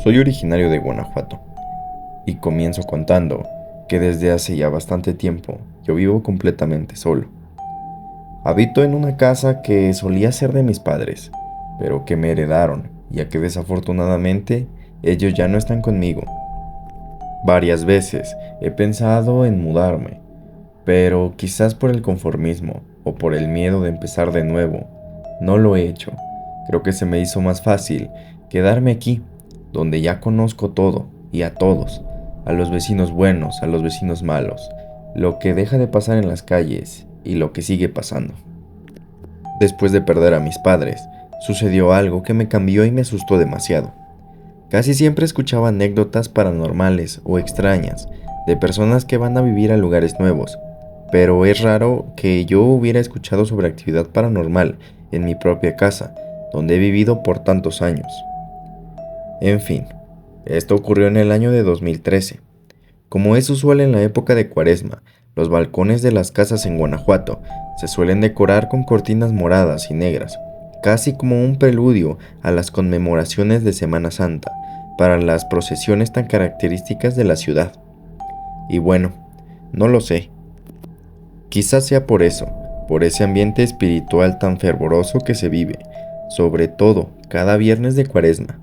Soy originario de Guanajuato y comienzo contando que desde hace ya bastante tiempo yo vivo completamente solo. Habito en una casa que solía ser de mis padres, pero que me heredaron, ya que desafortunadamente ellos ya no están conmigo. Varias veces he pensado en mudarme, pero quizás por el conformismo o por el miedo de empezar de nuevo, no lo he hecho. Creo que se me hizo más fácil quedarme aquí, donde ya conozco todo y a todos, a los vecinos buenos, a los vecinos malos, lo que deja de pasar en las calles y lo que sigue pasando. Después de perder a mis padres, sucedió algo que me cambió y me asustó demasiado. Casi siempre escuchaba anécdotas paranormales o extrañas de personas que van a vivir a lugares nuevos, pero es raro que yo hubiera escuchado sobre actividad paranormal en mi propia casa, donde he vivido por tantos años. En fin, esto ocurrió en el año de 2013. Como es usual en la época de Cuaresma, los balcones de las casas en Guanajuato se suelen decorar con cortinas moradas y negras, casi como un preludio a las conmemoraciones de Semana Santa, para las procesiones tan características de la ciudad. Y bueno, no lo sé. Quizás sea por eso, por ese ambiente espiritual tan fervoroso que se vive, sobre todo cada viernes de Cuaresma.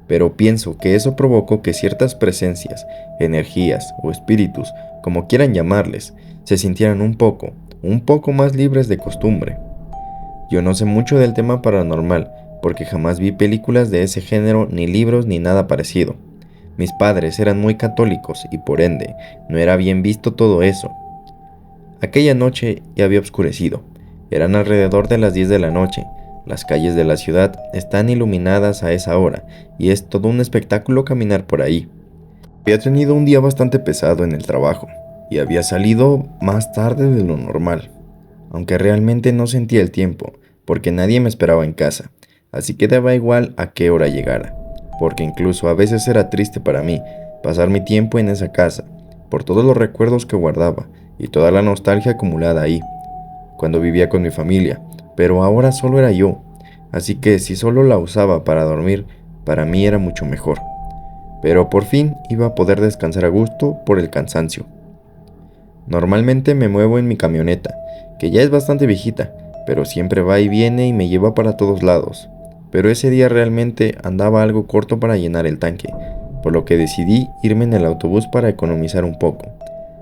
Pero pienso que eso provocó que ciertas presencias, energías o espíritus, como quieran llamarles, se sintieran un poco más libres de costumbre. Yo no sé mucho del tema paranormal, porque jamás vi películas de ese género, ni libros, ni nada parecido. Mis padres eran muy católicos y por ende, no era bien visto todo eso. Aquella noche ya había oscurecido. Eran alrededor de las 10 de la noche. Las calles de la ciudad están iluminadas a esa hora y es todo un espectáculo caminar por ahí. Había tenido un día bastante pesado en el trabajo y había salido más tarde de lo normal, aunque realmente no sentía el tiempo porque nadie me esperaba en casa, así que daba igual a qué hora llegara, porque incluso a veces era triste para mí pasar mi tiempo en esa casa, por todos los recuerdos que guardaba y toda la nostalgia acumulada ahí, cuando vivía con mi familia, pero ahora solo era yo, así que si solo la usaba para dormir, para mí era mucho mejor. Pero por fin iba a poder descansar a gusto por el cansancio. Normalmente me muevo en mi camioneta, que ya es bastante viejita, pero siempre va y viene y me lleva para todos lados. Pero ese día realmente andaba algo corto para llenar el tanque, por lo que decidí irme en el autobús para economizar un poco.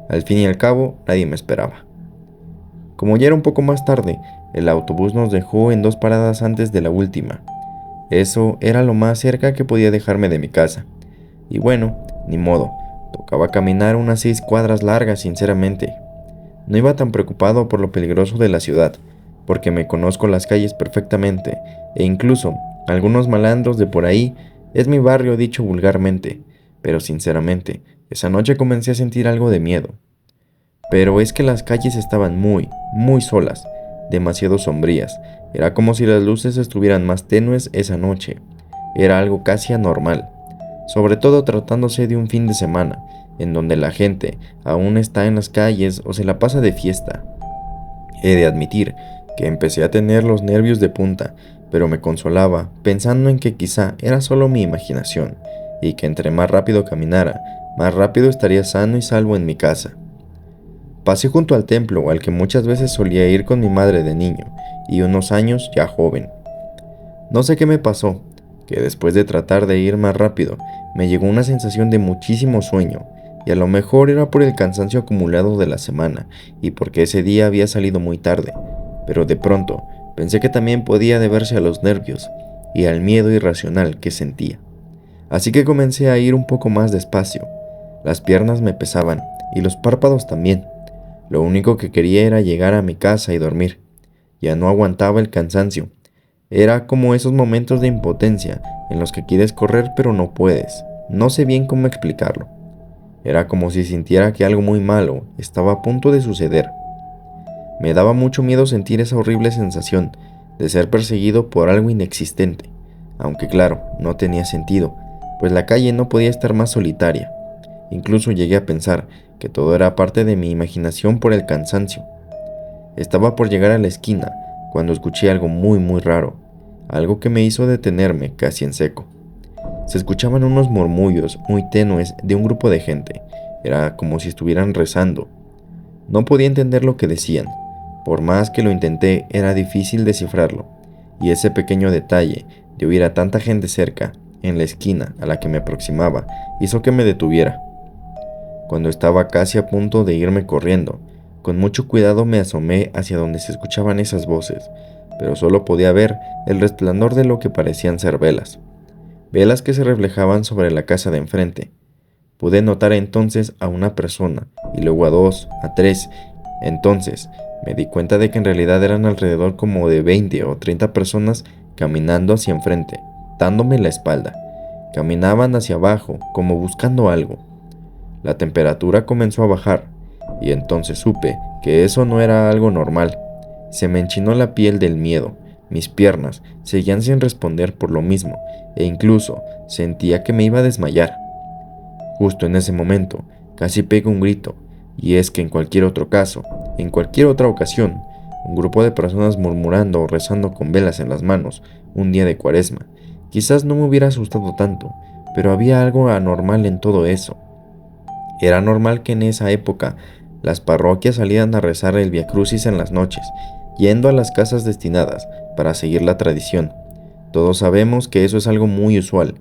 Al fin y al cabo, nadie me esperaba. Como ya era un poco más tarde, el autobús nos dejó en 2 paradas antes de la última. Eso era lo más cerca que podía dejarme de mi casa. Y bueno, ni modo, tocaba caminar unas 6 cuadras largas, sinceramente. No iba tan preocupado por lo peligroso de la ciudad, porque me conozco las calles perfectamente, e incluso algunos malandros de por ahí es mi barrio dicho vulgarmente, pero sinceramente, esa noche comencé a sentir algo de miedo. Pero es que las calles estaban muy solas, demasiado sombrías. Era como si las luces estuvieran más tenues esa noche. Era algo casi anormal, sobre todo tratándose de un fin de semana, en donde la gente aún está en las calles o se la pasa de fiesta. He de admitir que empecé a tener los nervios de punta, pero me consolaba pensando en que quizá era solo mi imaginación, y que entre más rápido caminara, más rápido estaría sano y salvo en mi casa. Pasé junto al templo al que muchas veces solía ir con mi madre de niño y unos años ya joven. No sé qué me pasó, que después de tratar de ir más rápido, me llegó una sensación de muchísimo sueño, y a lo mejor era por el cansancio acumulado de la semana y porque ese día había salido muy tarde, pero de pronto pensé que también podía deberse a los nervios y al miedo irracional que sentía. Así que comencé a ir un poco más despacio. Las piernas me pesaban y los párpados también. Lo único que quería era llegar a mi casa y dormir. Ya no aguantaba el cansancio. Era como esos momentos de impotencia en los que quieres correr pero no puedes. No sé bien cómo explicarlo. Era como si sintiera que algo muy malo estaba a punto de suceder. Me daba mucho miedo sentir esa horrible sensación de ser perseguido por algo inexistente, aunque claro, no tenía sentido, pues la calle no podía estar más solitaria. Incluso llegué a pensar que todo era parte de mi imaginación por el cansancio. Estaba por llegar a la esquina cuando escuché algo muy raro, algo que me hizo detenerme casi en seco. Se escuchaban unos murmullos muy tenues de un grupo de gente. Era como si estuvieran rezando. No podía entender lo que decían. Por más que lo intenté, era difícil descifrarlo. Y ese pequeño detalle de oír a tanta gente cerca, en la esquina a la que me aproximaba, hizo que me detuviera. Cuando estaba casi a punto de irme corriendo, con mucho cuidado me asomé hacia donde se escuchaban esas voces, pero solo podía ver el resplandor de lo que parecían ser velas. Velas que se reflejaban sobre la casa de enfrente. Pude notar entonces a una persona, y luego a dos, a tres. Entonces me di cuenta de que en realidad eran alrededor como de 20 o 30 personas caminando hacia enfrente, dándome la espalda. Caminaban hacia abajo, como buscando algo. La temperatura comenzó a bajar, y entonces supe que eso no era algo normal. Se me enchinó la piel del miedo, mis piernas seguían sin responder por lo mismo, e incluso sentía que me iba a desmayar. Justo en ese momento, casi pego un grito, y es que en cualquier otro caso, en cualquier otra ocasión, un grupo de personas murmurando o rezando con velas en las manos, un día de Cuaresma, quizás no me hubiera asustado tanto, pero había algo anormal en todo eso. Era normal que en esa época las parroquias salieran a rezar el Vía Crucis en las noches, yendo a las casas destinadas para seguir la tradición. Todos sabemos que eso es algo muy usual,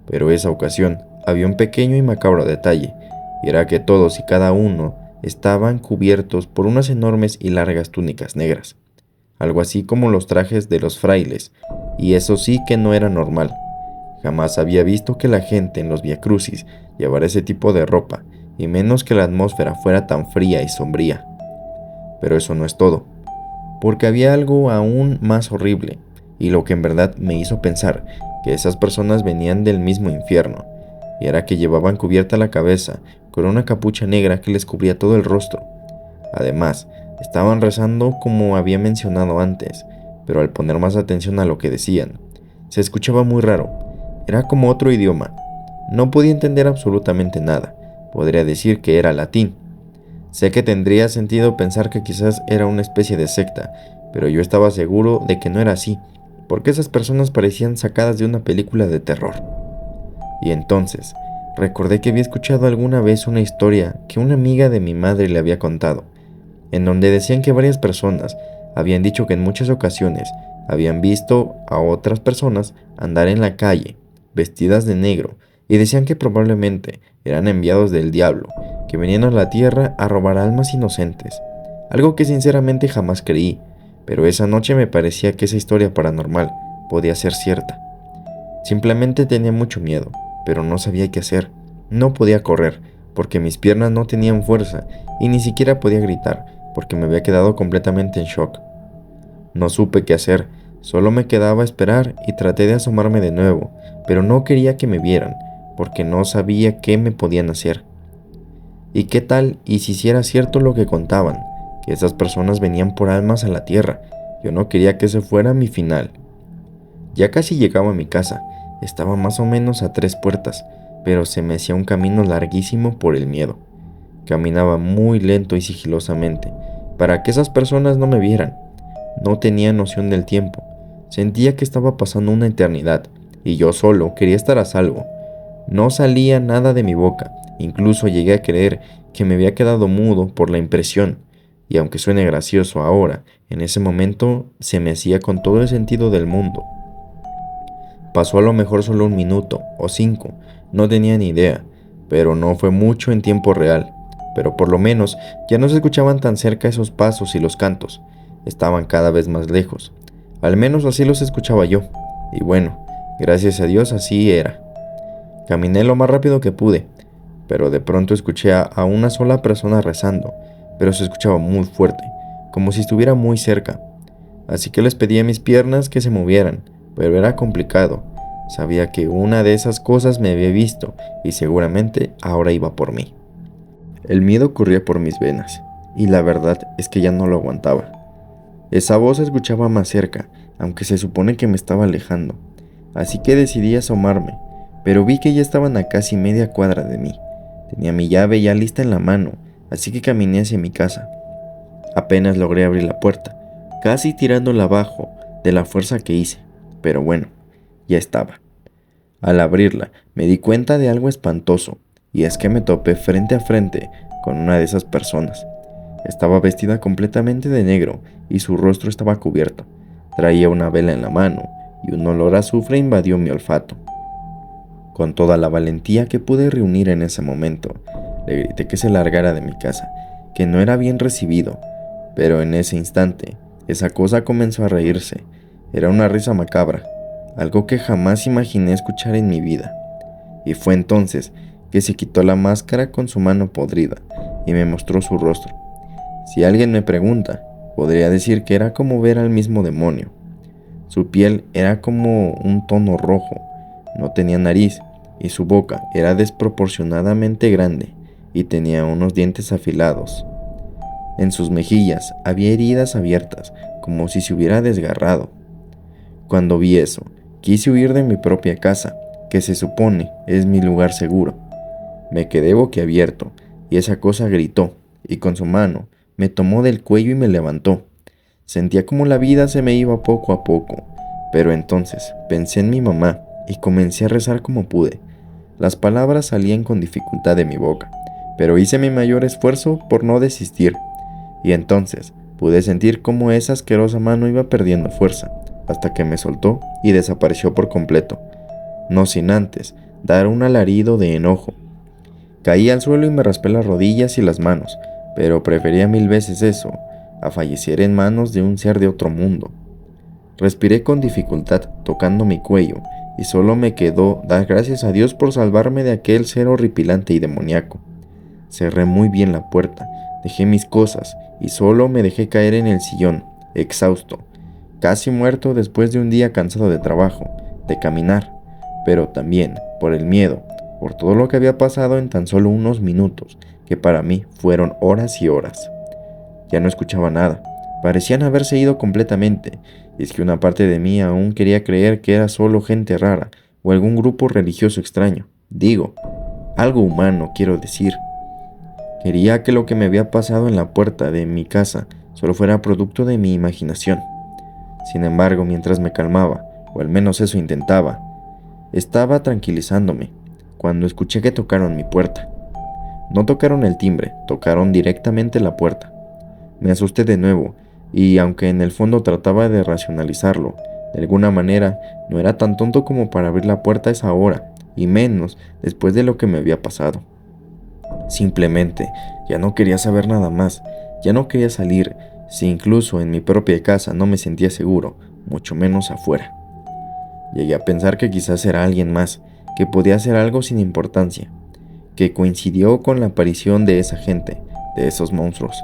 pero esa ocasión había un pequeño y macabro detalle, y era que todos y cada uno estaban cubiertos por unas enormes y largas túnicas negras, algo así como los trajes de los frailes, y eso sí que no era normal. Jamás había visto que la gente en los Vía Crucis llevara ese tipo de ropa, y menos que la atmósfera fuera tan fría y sombría. Pero eso no es todo, porque había algo aún más horrible, y lo que en verdad me hizo pensar que esas personas venían del mismo infierno, y era que llevaban cubierta la cabeza con una capucha negra que les cubría todo el rostro. Además, estaban rezando como había mencionado antes, pero al poner más atención a lo que decían, se escuchaba muy raro. Era como otro idioma. No podía entender absolutamente nada. Podría decir que era latín. Sé que tendría sentido pensar que quizás era una especie de secta, pero yo estaba seguro de que no era así, porque esas personas parecían sacadas de una película de terror. Y entonces, recordé que había escuchado alguna vez una historia que una amiga de mi madre le había contado, en donde decían que varias personas habían dicho que en muchas ocasiones habían visto a otras personas andar en la calle, vestidas de negro, y decían que probablemente eran enviados del diablo, que venían a la tierra a robar almas inocentes, algo que sinceramente jamás creí, pero esa noche me parecía que esa historia paranormal podía ser cierta. Simplemente tenía mucho miedo, pero no sabía qué hacer. No podía correr, porque mis piernas no tenían fuerza, y ni siquiera podía gritar, porque me había quedado completamente en shock. No supe qué hacer, solo me quedaba a esperar y traté de asomarme de nuevo, pero no quería que me vieran, porque no sabía qué me podían hacer. ¿Y qué tal y si hiciera cierto lo que contaban, que esas personas venían por almas a la tierra? Yo no quería que ese fuera mi final. Ya casi llegaba a mi casa, estaba más o menos a 3 puertas, pero se me hacía un camino larguísimo por el miedo. Caminaba muy lento y sigilosamente, para que esas personas no me vieran. No tenía noción del tiempo, sentía que estaba pasando una eternidad, y yo solo quería estar a salvo. No salía nada de mi boca, incluso llegué a creer que me había quedado mudo por la impresión, y aunque suene gracioso ahora, en ese momento se me hacía con todo el sentido del mundo. Pasó a lo mejor solo 1 minuto o 5, no tenía ni idea, pero no fue mucho en tiempo real. Pero por lo menos ya no se escuchaban tan cerca esos pasos y los cantos, estaban cada vez más lejos. Al menos así los escuchaba yo, y bueno, gracias a Dios así era. Caminé lo más rápido que pude, pero de pronto escuché a una sola persona rezando, pero se escuchaba muy fuerte, como si estuviera muy cerca. Así que les pedí a mis piernas que se movieran, pero era complicado. Sabía que una de esas cosas me había visto y seguramente ahora iba por mí. El miedo corría por mis venas, y la verdad es que ya no lo aguantaba. Esa voz se escuchaba más cerca, aunque se supone que me estaba alejando. Así que decidí asomarme, pero vi que ya estaban a casi media cuadra de mí. Tenía mi llave ya lista en la mano, así que caminé hacia mi casa. Apenas logré abrir la puerta, casi tirándola abajo de la fuerza que hice, pero bueno, ya estaba. Al abrirla, me di cuenta de algo espantoso, y es que me topé frente a frente con una de esas personas. Estaba vestida completamente de negro y su rostro estaba cubierto. Traía una vela en la mano y un olor a azufre invadió mi olfato. Con toda la valentía que pude reunir en ese momento, le grité que se largara de mi casa, que no era bien recibido, pero en ese instante, esa cosa comenzó a reírse. Era una risa macabra, algo que jamás imaginé escuchar en mi vida. Y fue entonces que se quitó la máscara con su mano podrida y me mostró su rostro. Si alguien me pregunta, podría decir que era como ver al mismo demonio. Su piel era como un tono rojo, no tenía nariz y su boca era desproporcionadamente grande y tenía unos dientes afilados. En sus mejillas había heridas abiertas, como si se hubiera desgarrado. Cuando vi eso, quise huir de mi propia casa, que se supone es mi lugar seguro. Me quedé boquiabierto y esa cosa gritó y con su mano me tomó del cuello y me levantó. Sentía como la vida se me iba poco a poco, pero entonces pensé en mi mamá y comencé a rezar como pude. Las palabras salían con dificultad de mi boca, pero hice mi mayor esfuerzo por no desistir, y entonces pude sentir cómo esa asquerosa mano iba perdiendo fuerza, hasta que me soltó y desapareció por completo, no sin antes dar un alarido de enojo. Caí al suelo y me raspé las rodillas y las manos, pero prefería 1000 veces eso a fallecer en manos de un ser de otro mundo. Respiré con dificultad, tocando mi cuello, y solo me quedó dar gracias a Dios por salvarme de aquel ser horripilante y demoníaco. Cerré muy bien la puerta, dejé mis cosas y solo me dejé caer en el sillón, exhausto, casi muerto después de un día cansado de trabajo, de caminar, pero también por el miedo, por todo lo que había pasado en tan solo unos minutos, que para mí fueron horas y horas. Ya no escuchaba nada, parecían haberse ido completamente, y es que una parte de mí aún quería creer que era solo gente rara o algún grupo religioso extraño. Digo, algo humano, quiero decir. Quería que lo que me había pasado en la puerta de mi casa solo fuera producto de mi imaginación. Sin embargo, mientras me calmaba, o al menos eso intentaba, estaba tranquilizándome, cuando escuché que tocaron mi puerta. No tocaron el timbre, tocaron directamente la puerta. Me asusté de nuevo, y aunque en el fondo trataba de racionalizarlo, de alguna manera no era tan tonto como para abrir la puerta a esa hora, y menos después de lo que me había pasado. Simplemente ya no quería saber nada más, ya no quería salir, si incluso en mi propia casa no me sentía seguro, mucho menos afuera. Llegué a pensar que quizás era alguien más, que podía hacer algo sin importancia, que coincidió con la aparición de esa gente, de esos monstruos.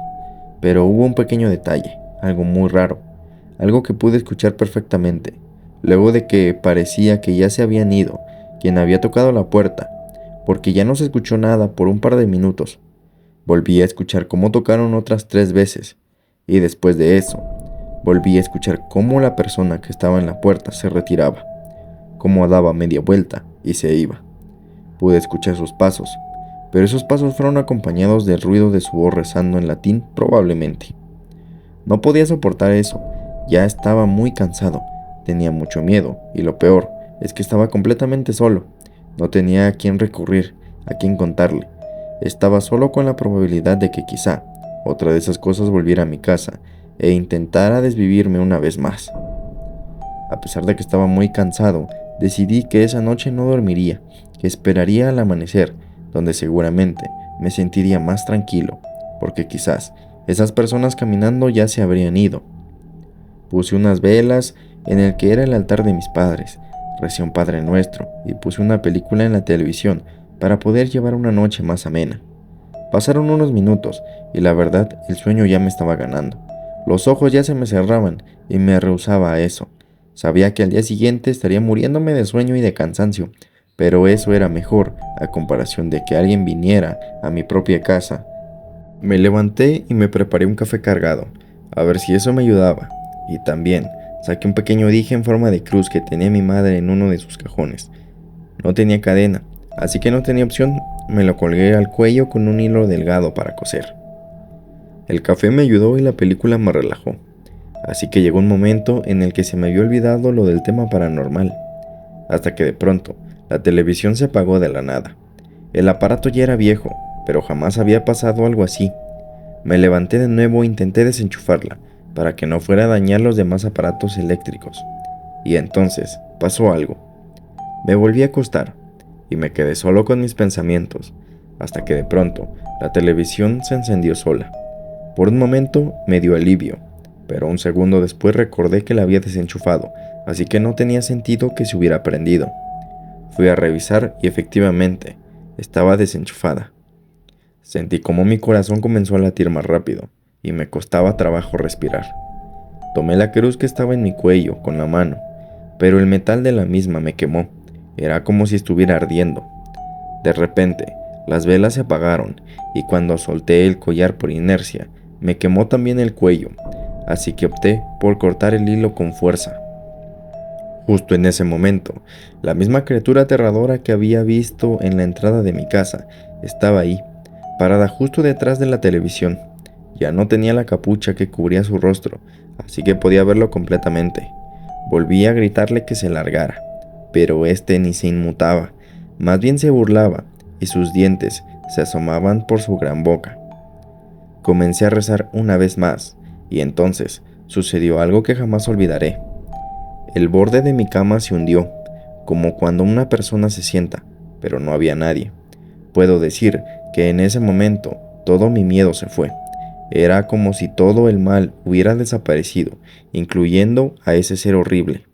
Pero hubo un pequeño detalle, algo muy raro, algo que pude escuchar perfectamente, luego de que parecía que ya se habían ido, quien había tocado la puerta, porque ya no se escuchó nada por un par de minutos. Volví a escuchar cómo tocaron otras 3 veces, y después de eso, volví a escuchar cómo la persona que estaba en la puerta se retiraba, cómo daba media vuelta y se iba. Pude escuchar sus pasos, pero esos pasos fueron acompañados del ruido de su voz rezando en latín probablemente. No podía soportar eso, ya estaba muy cansado, tenía mucho miedo, y lo peor es que estaba completamente solo. No tenía a quién recurrir, a quién contarle. Estaba solo con la probabilidad de que quizá otra de esas cosas volviera a mi casa e intentara desvivirme una vez más. A pesar de que estaba muy cansado, decidí que esa noche no dormiría, que esperaría al amanecer, donde seguramente me sentiría más tranquilo, porque quizás esas personas caminando ya se habrían ido. Puse unas velas en el que era el altar de mis padres, recé un Padre Nuestro y puse una película en la televisión para poder llevar una noche más amena. Pasaron unos minutos y la verdad el sueño ya me estaba ganando. Los ojos ya se me cerraban y me rehusaba a eso. Sabía que al día siguiente estaría muriéndome de sueño y de cansancio, pero eso era mejor a comparación de que alguien viniera a mi propia casa. Me levanté y me preparé un café cargado, a ver si eso me ayudaba, y también saqué un pequeño dije en forma de cruz que tenía mi madre en uno de sus cajones. No tenía cadena, así que no tenía opción, me lo colgué al cuello con un hilo delgado para coser. El café me ayudó y la película me relajó, así que llegó un momento en el que se me había olvidado lo del tema paranormal, hasta que de pronto La televisión se apagó de la nada. El aparato ya era viejo, pero jamás había pasado algo así. Me levanté de nuevo e intenté desenchufarla para que no fuera a dañar los demás aparatos eléctricos. Y entonces pasó algo. Me volví a acostar y me quedé solo con mis pensamientos, hasta que de pronto la televisión se encendió sola. Por un momento me dio alivio, pero un segundo después recordé que la había desenchufado, así que no tenía sentido que se hubiera prendido. Fui a revisar y efectivamente estaba desenchufada. Sentí como mi corazón comenzó a latir más rápido y me costaba trabajo respirar. Tomé la cruz que estaba en mi cuello con la mano, pero el metal de la misma me quemó. Era como si estuviera ardiendo. De repente, las velas se apagaron y cuando solté el collar por inercia, me quemó también el cuello, así que opté por cortar el hilo con fuerza. Justo en ese momento, la misma criatura aterradora que había visto en la entrada de mi casa estaba ahí, parada justo detrás de la televisión. Ya no tenía la capucha que cubría su rostro, así que podía verlo completamente. Volví a gritarle que se largara, pero este ni se inmutaba, más bien se burlaba, y sus dientes se asomaban por su gran boca. Comencé a rezar una vez más, y entonces sucedió algo que jamás olvidaré. El borde de mi cama se hundió, como cuando una persona se sienta, pero no había nadie. Puedo decir que en ese momento todo mi miedo se fue. Era como si todo el mal hubiera desaparecido, incluyendo a ese ser horrible.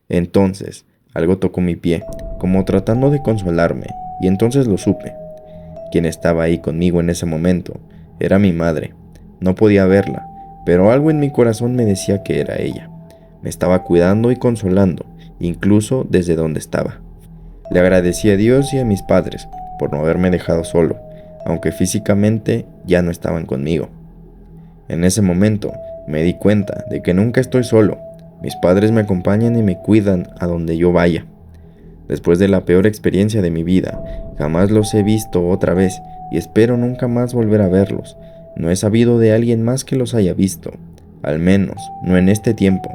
Entonces, algo tocó mi pie, como tratando de consolarme, y entonces lo supe. Quien estaba ahí conmigo en ese momento era mi madre. No podía verla, pero algo en mi corazón me decía que era ella. Me estaba cuidando y consolando, incluso desde donde estaba. Le agradecí a Dios y a mis padres por no haberme dejado solo, aunque físicamente ya no estaban conmigo. En ese momento me di cuenta de que nunca estoy solo. Mis padres me acompañan y me cuidan a donde yo vaya. Después de la peor experiencia de mi vida, jamás los he visto otra vez y espero nunca más volver a verlos. No he sabido de alguien más que los haya visto, al menos no en este tiempo.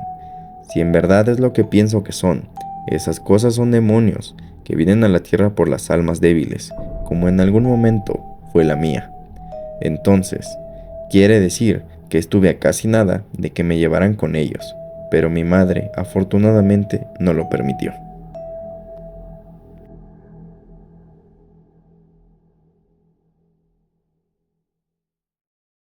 Si en verdad es lo que pienso que son, esas cosas son demonios que vienen a la tierra por las almas débiles, como en algún momento fue la mía. Entonces, quiere decir que estuve a casi nada de que me llevaran con ellos, pero mi madre afortunadamente no lo permitió.